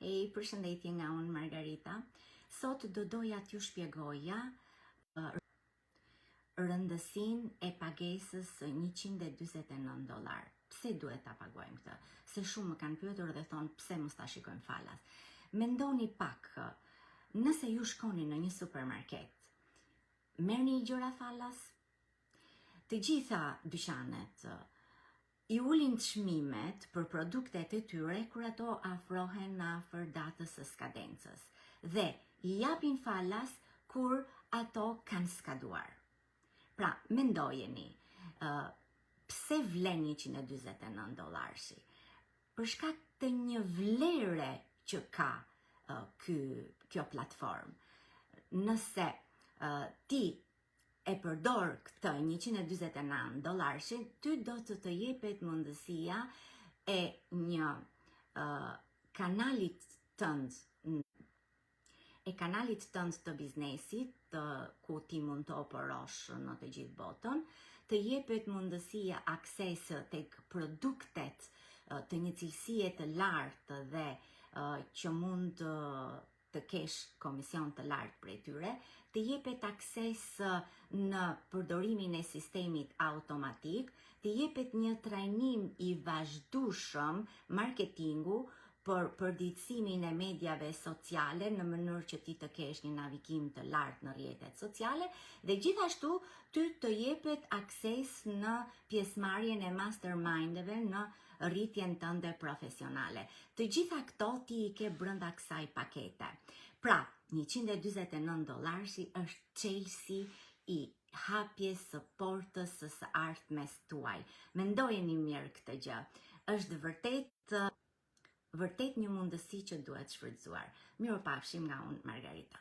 Përshëndetje nga unë Margarita. Sot do doja t'ju shpjegoja rëndësinë e pagesës $149. Pse duhet ta paguajmë këtë? Se shumë më kanë pyetur dhe thonë pse mos ta shikojmë falas. Mendoni pak, nëse ju shkoni në një supermarket, merrni gjëra falas? Të gjitha dyqanet i ulin çmimet për produktet e tyre kur ato afrohen afër datës së skadencës dhe i japin falas kur ato kanë skaduar. Pra, mendojeni, pse vlen $149? Për shkak të një vlere që ka kjo platformë. Nëse ti e përdor këtë $149, ty do të jepet mundësia e një kanalit tënd të biznesit, ku ti mund të operosh në të gjithë botën, të jepet mundësia akses tek produktet të një cilësie të lartë dhe që mund të kesh komision të lartë prej tyre, të jepet akses në përdorimin e sistemit automatik, të jepet një trajnim i vazhdueshëm marketingu për përditësimin e mediave sociale në mënyrë që ti të kesh një navigim të lartë në rrjetet sociale dhe gjithashtu ty të jepet akses në pjesëmarrjen e mastermindeve në rritjen tënde profesionale. Të gjitha këto ti i ke brenda kësaj pakete. Pra, $149 është çelësi i hapjes së portës së ardhmes tuaj. Mendojeni mirë këtë gjë. Është vërtet një mundësi që duhet shfrytzuar. Mirupafshim nga unë Margarita.